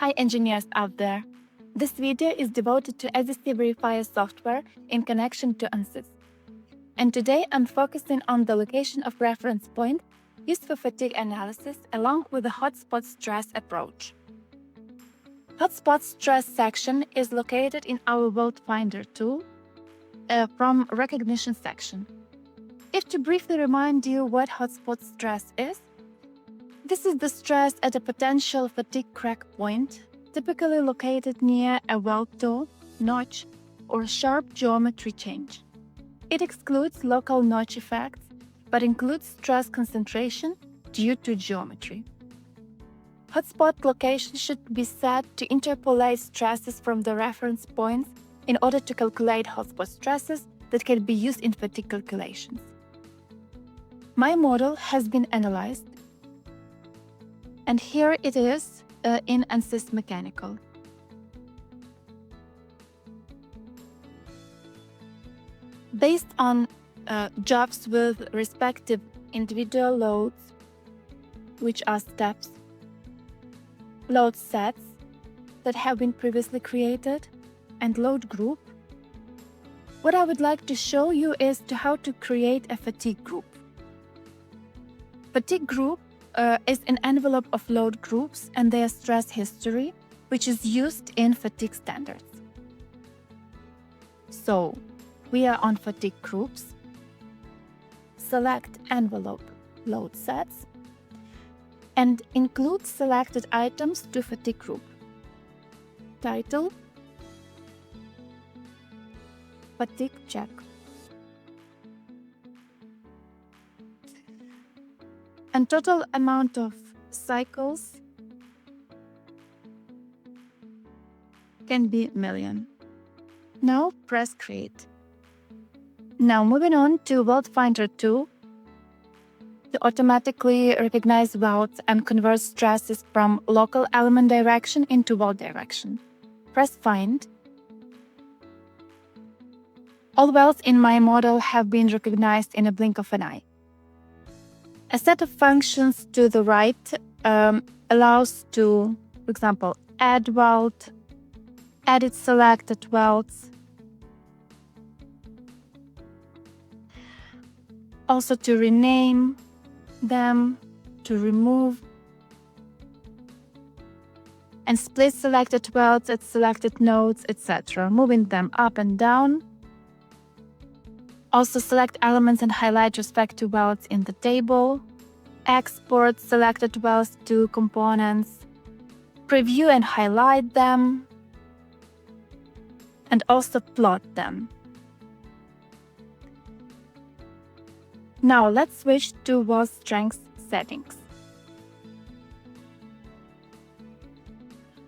Hi engineers out there! This video is devoted to SDC Verifier software in connection to Ansys. And today I'm focusing on the location of reference point used for fatigue analysis along with the hotspot stress approach. Hotspot stress section is located in our Weld Finder Tool from Recognition section. If to briefly remind you what hotspot stress is, this is the stress at a potential fatigue crack point, typically located near a weld toe, notch, or sharp geometry change. It excludes local notch effects, but includes stress concentration due to geometry. Hotspot location should be set to interpolate stresses from the reference points in order to calculate hotspot stresses that can be used in fatigue calculations. My model has been analyzed, and here it is in Ansys Mechanical. Based on jobs with respective individual loads, which are steps, load sets that have been previously created, and load group, what I would like to show you is how to create a fatigue group. Fatigue group is an envelope of load groups and their stress history, which is used in fatigue standards. So, we are on fatigue groups. Select envelope load sets and include selected items to fatigue group. Title: Fatigue check. And total amount of cycles can be million. Now press create. Now moving on to Weld Finder Tool to automatically recognize welds and convert stresses from local element direction into weld direction. Press find. All welds in my model have been recognized in a blink of an eye. A set of functions to the right allows to, for example, add weld, edit selected welds, also to rename them, to remove, and split selected welds at selected nodes, etc., moving them up and down. Also select elements and highlight respective welds in the table. Export selected welds to components. Preview and highlight them. And also plot them. Now let's switch to weld strength settings.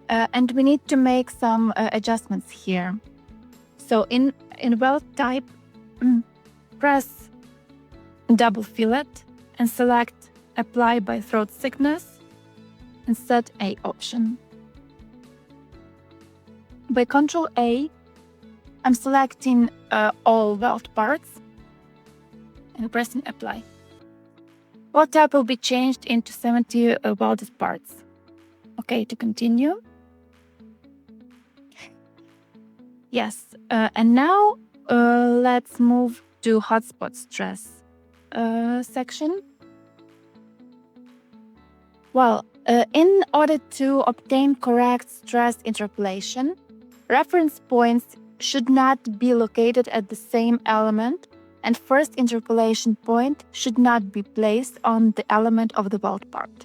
And we need to make some adjustments here. So in weld type, press double fillet and select apply by throat thickness and set A option. By Ctrl A, I'm selecting all weld parts and pressing apply. Weld type will be changed into 70 welded parts. Okay, to continue. Yes, and now let's move to hotspot stress section. Well, in order to obtain correct stress interpolation, reference points should not be located at the same element, and first interpolation point should not be placed on the element of the weld part.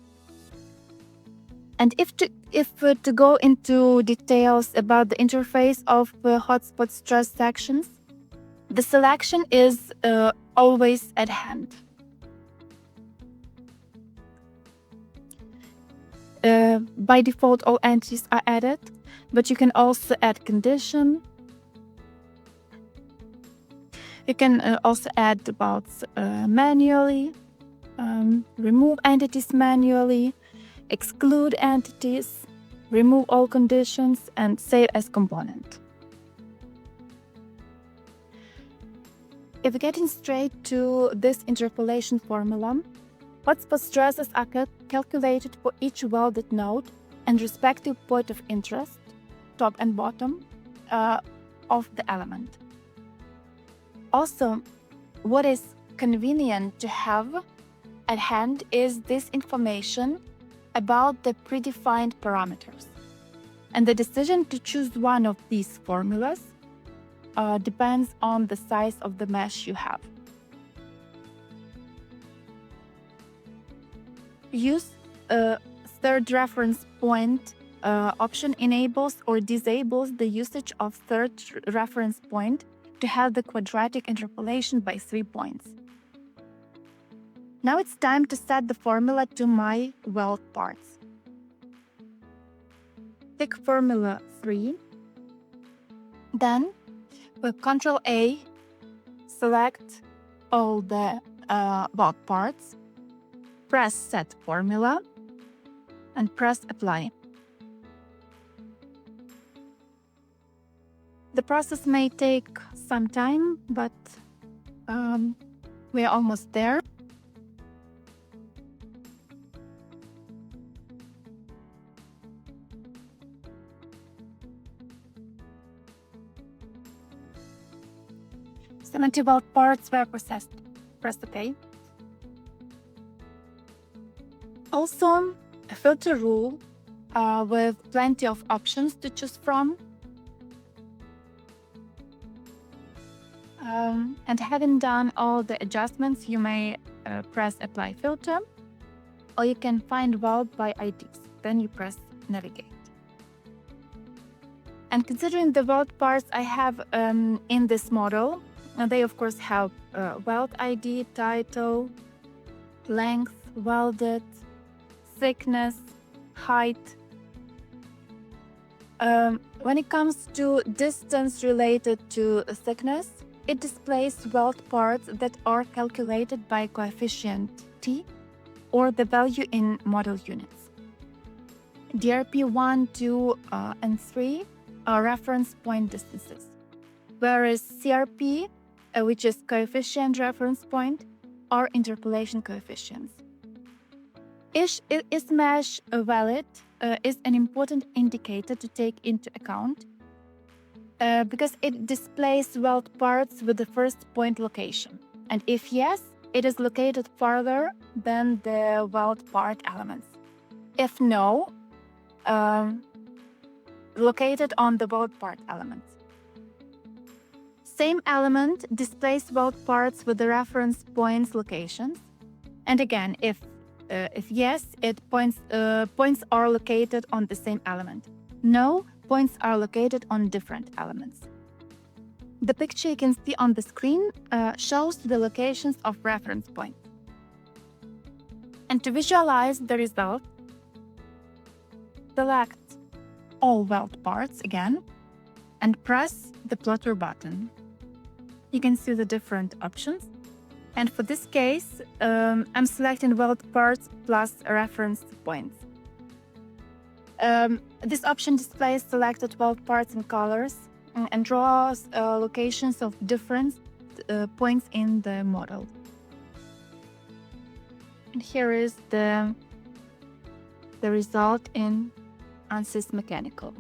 And if to go into details about the interface of hotspot stress sections, the selection is always at hand. By default, all entities are added, but you can also add condition. You can also add the welds manually, remove entities manually, exclude entities, remove all conditions, and save as component. If getting straight to this interpolation formula, hotspot stresses are calculated for each welded node and respective point of interest, top and bottom, of the element. Also, what is convenient to have at hand is this information about the predefined parameters. And the decision to choose one of these formulas depends on the size of the mesh you have. Use a third reference point option enables or disables the usage of third reference point to have the quadratic interpolation by 3 points. Now it's time to set the formula to my weld parts. Pick formula 3. Then with Ctrl A, select all the weld parts, press Set Formula, and press Apply. The process may take some time, but we are almost there. Seventy weld parts were processed. Press OK. Also, a filter rule with plenty of options to choose from. And having done all the adjustments, you may press Apply Filter, or you can find Weld by IDs. Then you press Navigate. And considering the weld parts I have in this model, they of course have weld ID, title, length, welded, thickness, height. When it comes to distance related to thickness, it displays weld parts that are calculated by coefficient T or the value in model units. DRP 1, 2, and 3 are reference point distances, whereas CRP, which is coefficient reference point, are interpolation coefficients. Is mesh valid is an important indicator to take into account because it displays weld parts with the first point location. And if yes, it is located farther than the weld part elements. If no, located on the weld part elements. Same element displays weld parts with the reference points locations. And again, if yes, points are located on the same element. No, points are located on different elements. The picture you can see on the screen shows the locations of reference points. And to visualize the result, select all weld parts again and press the plotter button. You can see the different options. And for this case, I'm selecting weld parts plus reference points. This option displays selected weld parts in colors and draws locations of different points in the model. And here is the result in Ansys Mechanical.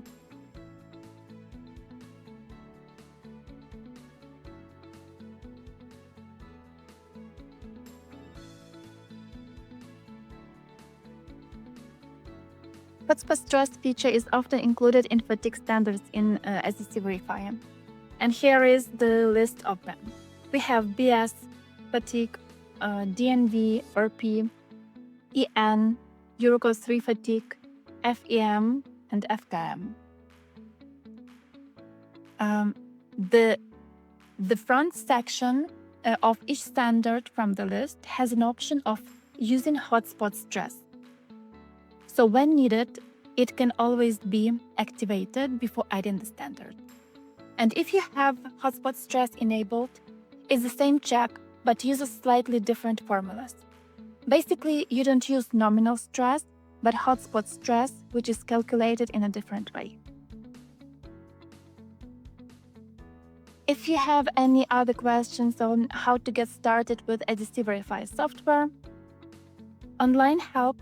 Hotspot stress feature is often included in fatigue standards in SDC Verifier. And here is the list of them. We have BS, fatigue, DNV, RP, EN, Eurocode 3 fatigue, FEM, and FKM. The front section of each standard from the list has an option of using hotspot stress. So when needed, it can always be activated before adding the standard. And if you have hotspot stress enabled, it's the same check, but uses slightly different formulas. Basically, you don't use nominal stress, but hotspot stress, which is calculated in a different way. If you have any other questions on how to get started with SDC Verifier software, online help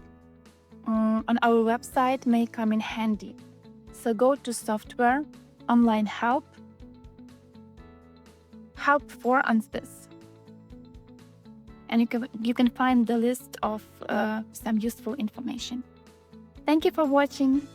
on our website may come in handy. So go to Software, Online Help, Help for Ansys, and you can find the list of some useful information. Thank you for watching.